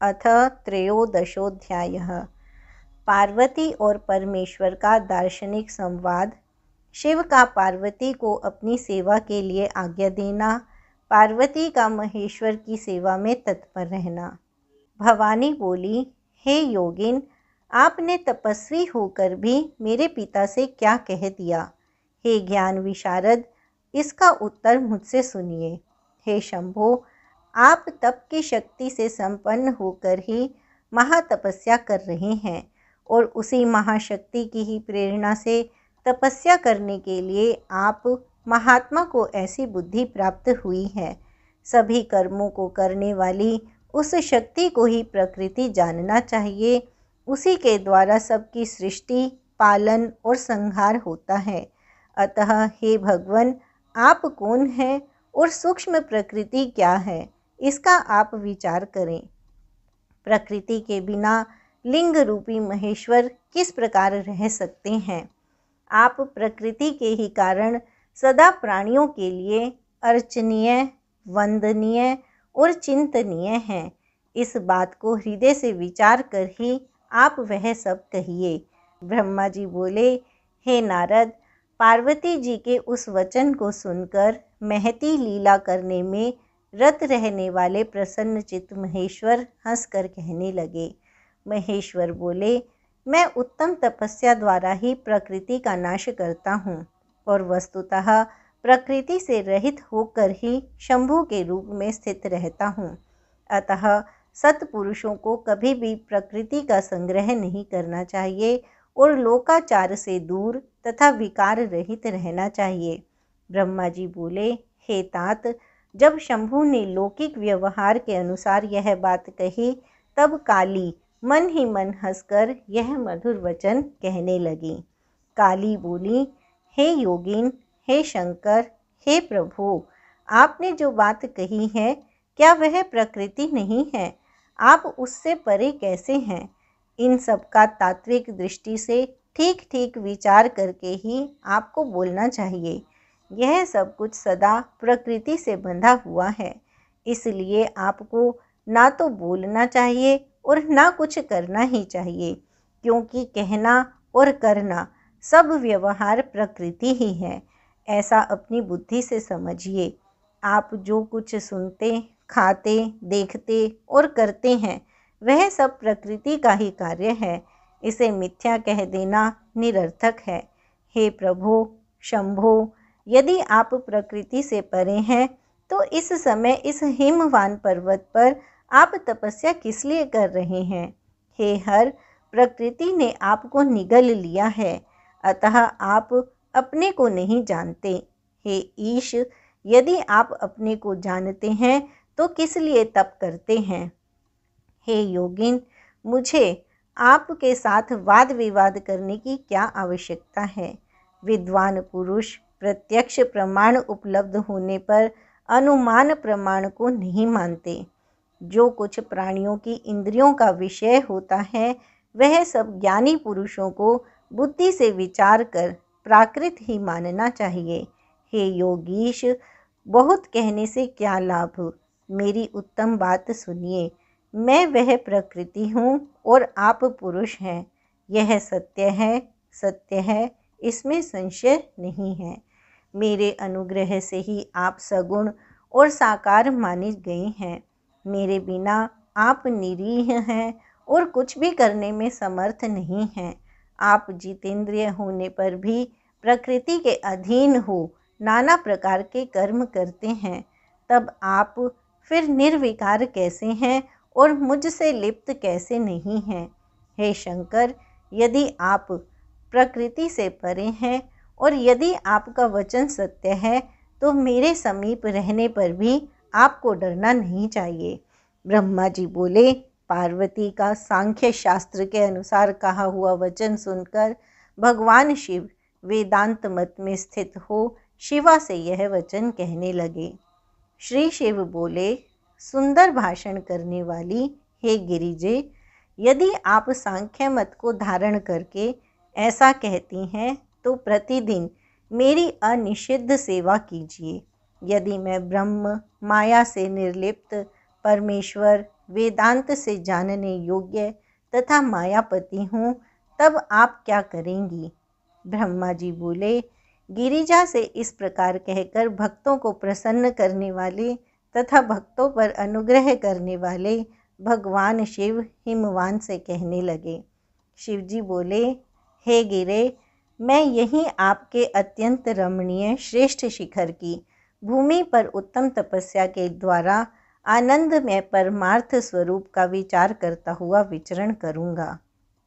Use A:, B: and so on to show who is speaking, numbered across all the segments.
A: अथ त्रयोदशोऽध्यायः। पार्वती और परमेश्वर का दार्शनिक संवाद। शिव का पार्वती को अपनी सेवा के लिए आज्ञा देना, पार्वती का महेश्वर की सेवा में तत्पर रहना। भवानी बोली, हे योगिन, आपने तपस्वी होकर भी मेरे पिता से क्या कह दिया? हे ज्ञान विशारद, इसका उत्तर मुझसे सुनिए। हे शंभो, आप तप की शक्ति से संपन्न होकर ही महातपस्या कर रहे हैं और उसी महाशक्ति की ही प्रेरणा से तपस्या करने के लिए आप महात्मा को ऐसी बुद्धि प्राप्त हुई है। सभी कर्मों को करने वाली उस शक्ति को ही प्रकृति जानना चाहिए। उसी के द्वारा सबकी सृष्टि, पालन और संहार होता है। अतः हे भगवान, आप कौन हैं और सूक्ष्म प्रकृति क्या है, इसका आप विचार करें। प्रकृति के बिना लिंग रूपी महेश्वर किस प्रकार रह सकते हैं? आप प्रकृति के ही कारण सदा प्राणियों के लिए अर्चनीय, वंदनीय और चिंतनीय हैं। इस बात को हृदय से विचार कर ही आप वह सब कहिए। ब्रह्मा जी बोले, हे नारद, पार्वती जी के उस वचन को सुनकर महती लीला करने में रत रहने वाले प्रसन्नचित्त महेश्वर हंसकर कहने लगे। महेश्वर बोले, मैं उत्तम तपस्या द्वारा ही प्रकृति का नाश करता हूँ और वस्तुतः प्रकृति से रहित होकर ही शंभु के रूप में स्थित रहता हूँ। अतः सत्पुरुषों को कभी भी प्रकृति का संग्रह नहीं करना चाहिए और लोकाचार से दूर तथा विकार रहित रहना चाहिए। ब्रह्मा जी बोले, हे तात, जब शंभु ने लौकिक व्यवहार के अनुसार यह बात कही, तब काली मन ही मन हंसकर यह मधुर वचन कहने लगी। काली बोली, हे योगिन, हे शंकर, हे प्रभु, आपने जो बात कही है, क्या वह प्रकृति नहीं है? आप उससे परे कैसे हैं? इन सब का तात्विक दृष्टि से ठीक ठीक विचार करके ही आपको बोलना चाहिए। यह सब कुछ सदा प्रकृति से बंधा हुआ है, इसलिए आपको ना तो बोलना चाहिए और ना कुछ करना ही चाहिए, क्योंकि कहना और करना सब व्यवहार प्रकृति ही है। ऐसा अपनी बुद्धि से समझिए। आप जो कुछ सुनते, खाते, देखते और करते हैं, वह सब प्रकृति का ही कार्य है। इसे मिथ्या कह देना निरर्थक है। हे प्रभु शंभो, यदि आप प्रकृति से परे हैं तो इस समय इस हिमवान पर्वत पर आप तपस्या किस लिए कर रहे हैं? हे हर, प्रकृति ने आपको निगल लिया है, अतः आप अपने को नहीं जानते। हे ईश, यदि आप अपने को जानते हैं तो किस लिए तप करते हैं? हे योगिन, मुझे आपके साथ वाद विवाद करने की क्या आवश्यकता है? विद्वान पुरुष प्रत्यक्ष प्रमाण उपलब्ध होने पर अनुमान प्रमाण को नहीं मानते। जो कुछ प्राणियों की इंद्रियों का विषय होता है, वह सब ज्ञानी पुरुषों को बुद्धि से विचार कर प्राकृत ही मानना चाहिए। हे योगीश, बहुत कहने से क्या लाभ? मेरी उत्तम बात सुनिए। मैं वह प्रकृति हूँ और आप पुरुष हैं। यह सत्य है, सत्य है, इसमें संशय नहीं है। मेरे अनुग्रह से ही आप सगुण और साकार माने गए हैं। मेरे बिना आप निरीह हैं और कुछ भी करने में समर्थ नहीं हैं। आप जितेंद्रिय होने पर भी प्रकृति के अधीन हो नाना प्रकार के कर्म करते हैं। तब आप फिर निर्विकार कैसे हैं और मुझसे लिप्त कैसे नहीं हैं? हे शंकर, यदि आप प्रकृति से परे हैं और यदि आपका वचन सत्य है, तो मेरे समीप रहने पर भी आपको डरना नहीं चाहिए। ब्रह्मा जी बोले, पार्वती का सांख्य शास्त्र के अनुसार कहा हुआ वचन सुनकर भगवान शिव वेदांत मत में स्थित हो शिवा से यह वचन कहने लगे। श्री शिव बोले, सुंदर भाषण करने वाली हे गिरिजे, यदि आप सांख्य मत को धारण करके ऐसा कहती हैं तो प्रतिदिन मेरी अनिषिद्ध सेवा कीजिए। यदि मैं ब्रह्म, माया से निर्लिप्त, परमेश्वर, वेदांत से जानने योग्य तथा मायापति हूँ, तब आप क्या करेंगी? ब्रह्मा जी बोले, गिरिजा से इस प्रकार कहकर भक्तों को प्रसन्न करने वाले तथा भक्तों पर अनुग्रह करने वाले भगवान शिव हिमवान से कहने लगे। शिव जी बोले, हे गिरे, मैं यहीं आपके अत्यंत रमणीय श्रेष्ठ शिखर की भूमि पर उत्तम तपस्या के द्वारा आनंद में परमार्थ स्वरूप का विचार करता हुआ विचरण करूँगा।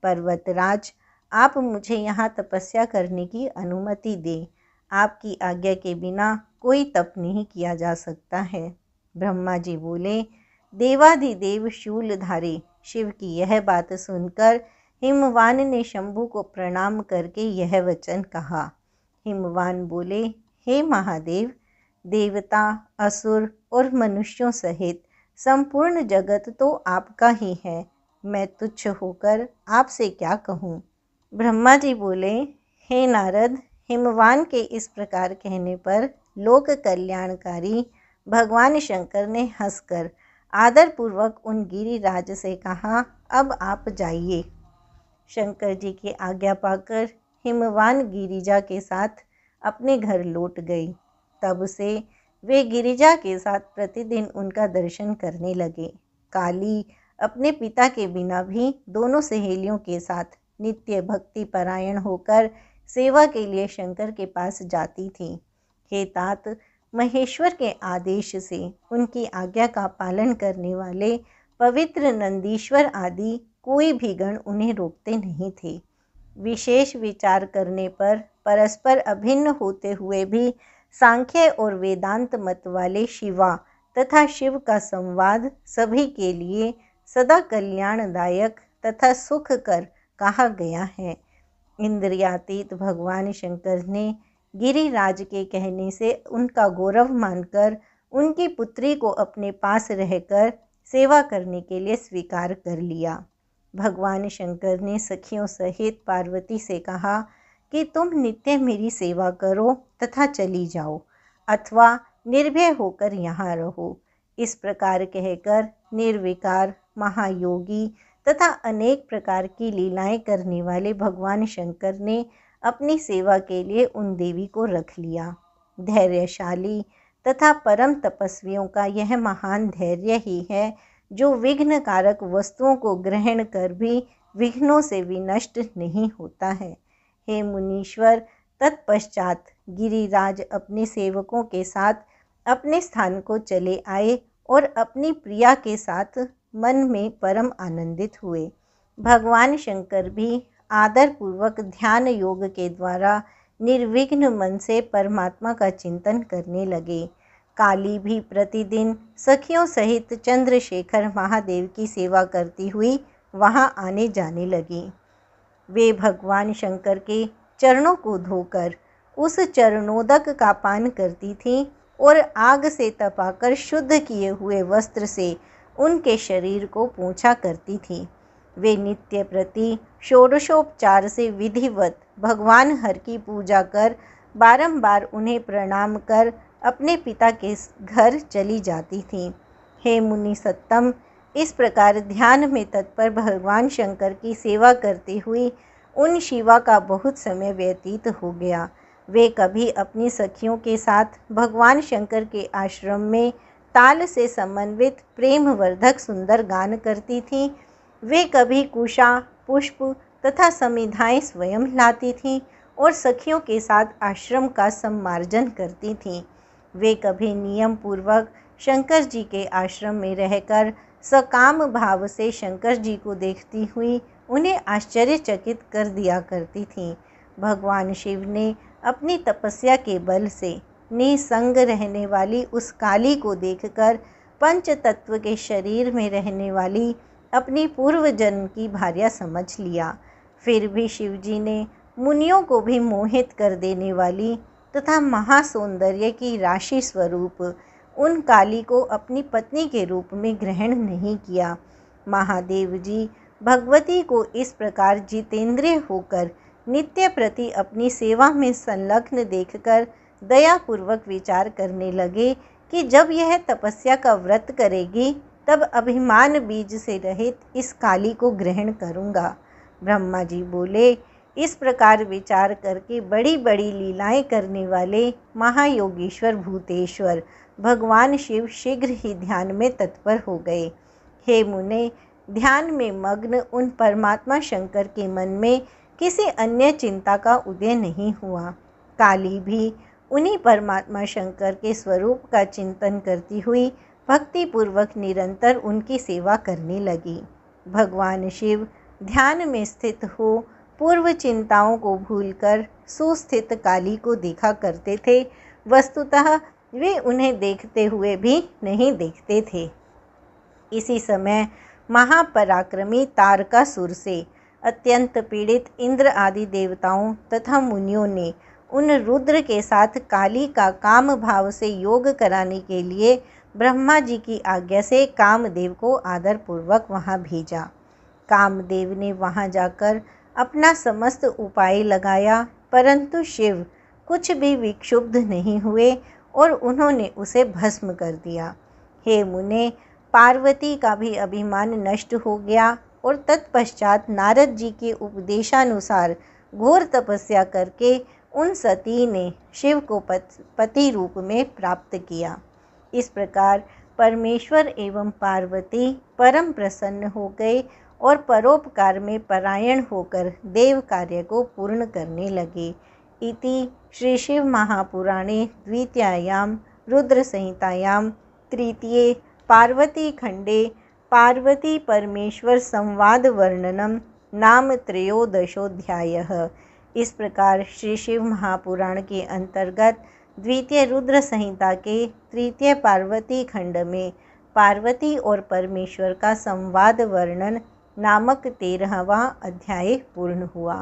A: पर्वतराज, आप मुझे यहाँ तपस्या करने की अनुमति दें। आपकी आज्ञा के बिना कोई तप नहीं किया जा सकता है। ब्रह्मा जी बोले, देवाधिदेव शूलधारी शिव की यह बात सुनकर हिमवान ने शंभु को प्रणाम करके यह वचन कहा। हिमवान बोले, हे महादेव, देवता, असुर और मनुष्यों सहित संपूर्ण जगत तो आपका ही है। मैं तुच्छ होकर आपसे क्या कहूँ? ब्रह्मा जी बोले, हे नारद, हिमवान के इस प्रकार कहने पर लोक कल्याणकारी भगवान शंकर ने हंसकर आदरपूर्वक उन गिरिराज से कहा, अब आप जाइए। शंकर जी की आज्ञा पाकर हिमवान गिरिजा के साथ अपने घर लौट गई। तब से वे गिरिजा के साथ प्रतिदिन उनका दर्शन करने लगे। काली अपने पिता के बिना भी दोनों सहेलियों के साथ नित्य भक्ति परायण होकर सेवा के लिए शंकर के पास जाती थी। हे तात, महेश्वर के आदेश से उनकी आज्ञा का पालन करने वाले पवित्र नंदीश्वर आदि कोई भी गण उन्हें रोकते नहीं थे। विशेष विचार करने पर परस्पर अभिन्न होते हुए भी सांख्य और वेदांत मत वाले शिवा तथा शिव का संवाद सभी के लिए सदा कल्याणदायक तथा सुखकर कहा गया है। इंद्रियातीत भगवान शंकर ने गिरिराज के कहने से उनका गौरव मानकर उनकी पुत्री को अपने पास रहकर सेवा करने के लिए स्वीकार कर लिया। भगवान शंकर ने सखियों सहित पार्वती से कहा कि तुम नित्य मेरी सेवा करो तथा चली जाओ, अथवा निर्भय होकर यहाँ रहो। इस प्रकार कहकर निर्विकार, महायोगी तथा अनेक प्रकार की लीलाएं करने वाले भगवान शंकर ने अपनी सेवा के लिए उन देवी को रख लिया। धैर्यशाली तथा परम तपस्वियों का यह महान धैर्य ही है जो विघ्न कारक वस्तुओं को ग्रहण कर भी विघ्नों से विनष्ट नहीं होता है। हे मुनीश्वर, तत्पश्चात गिरिराज अपने सेवकों के साथ अपने स्थान को चले आए और अपनी प्रिया के साथ मन में परम आनंदित हुए। भगवान शंकर भी आदरपूर्वक ध्यान योग के द्वारा निर्विघ्न मन से परमात्मा का चिंतन करने लगे। काली भी प्रतिदिन सखियों सहित चंद्रशेखर महादेव की सेवा करती हुई वहां आने जाने लगी। वे भगवान शंकर के चरणों को धोकर उस चरणोदक का पान करती थीं और आग से तपाकर शुद्ध किए हुए वस्त्र से उनके शरीर को पोंछा करती थीं। वे नित्य प्रति षोडशोपचार से विधिवत भगवान हर की पूजा कर बारंबार उन्हें प्रणाम कर अपने पिता के घर चली जाती थीं। हे मुनि सत्तम, इस प्रकार ध्यान में तत्पर भगवान शंकर की सेवा करती हुई उन शिवा का बहुत समय व्यतीत हो गया। वे कभी अपनी सखियों के साथ भगवान शंकर के आश्रम में ताल से समन्वित प्रेमवर्धक सुंदर गान करती थीं। वे कभी कुशा, पुष्प तथा समिधाएं स्वयं लाती थीं और सखियों के साथ आश्रम का सम्मार्जन करती थीं। वे कभी नियम पूर्वक शंकर जी के आश्रम में रहकर सकाम भाव से शंकर जी को देखती हुई उन्हें आश्चर्यचकित कर दिया करती थीं। भगवान शिव ने अपनी तपस्या के बल से निसंग रहने वाली उस काली को देखकर पंच तत्व के शरीर में रहने वाली अपनी पूर्व जन्म की भार्या समझ लिया। फिर भी शिवजी ने मुनियों को भी मोहित कर देने वाली तथा महासौंदर्य की राशि स्वरूप उन काली को अपनी पत्नी के रूप में ग्रहण नहीं किया। महादेव जी भगवती को इस प्रकार जितेंद्रिय होकर नित्य प्रति अपनी सेवा में संलग्न देखकर दयापूर्वक विचार करने लगे कि जब यह तपस्या का व्रत करेगी तब अभिमान बीज से रहित इस काली को ग्रहण करूँगा। ब्रह्मा जी बोले, इस प्रकार विचार करके बड़ी बड़ी लीलाएं करने वाले महायोगीश्वर भूतेश्वर भगवान शिव शीघ्र ही ध्यान में तत्पर हो गए। हे मुने, ध्यान में मग्न उन परमात्मा शंकर के मन में किसी अन्य चिंता का उदय नहीं हुआ। काली भी उन्हीं परमात्मा शंकर के स्वरूप का चिंतन करती हुई भक्तिपूर्वक निरंतर उनकी सेवा करने लगी। भगवान शिव ध्यान में स्थित हो पूर्व चिंताओं को भूलकर सुस्थित काली को देखा करते थे। वस्तुतः वे उन्हें देखते हुए भी नहीं देखते थे। इसी समय महापराक्रमी तारकासुर से अत्यंत पीड़ित इंद्र आदि देवताओं तथा मुनियों ने उन रुद्र के साथ काली का काम भाव से योग कराने के लिए ब्रह्मा जी की आज्ञा से कामदेव को आदरपूर्वक वहां भेजा। कामदेव ने वहां जाकर अपना समस्त उपाय लगाया, परंतु शिव कुछ भी विक्षुब्ध नहीं हुए और उन्होंने उसे भस्म कर दिया। हे मुने, पार्वती का भी अभिमान नष्ट हो गया और तत्पश्चात नारद जी के उपदेशानुसार घोर तपस्या करके उन सती ने शिव को पति रूप में प्राप्त किया। इस प्रकार परमेश्वर एवं पार्वती परम प्रसन्न हो गए और परोपकार में परायण होकर देव कार्य को पूर्ण करने लगे। इति श्री शिव महापुराणे द्वितीयायां रुद्र संहितायां तृतीये पार्वती खंडे पार्वती परमेश्वर संवाद वर्णनम नाम त्रयोदशोऽध्यायः। इस प्रकार श्री शिव महापुराण के अंतर्गत द्वितीय रुद्र संहिता के तृतीय पार्वती खंड में पार्वती और परमेश्वर का संवाद वर्णन नामक 13वां अध्याय पूर्ण हुआ।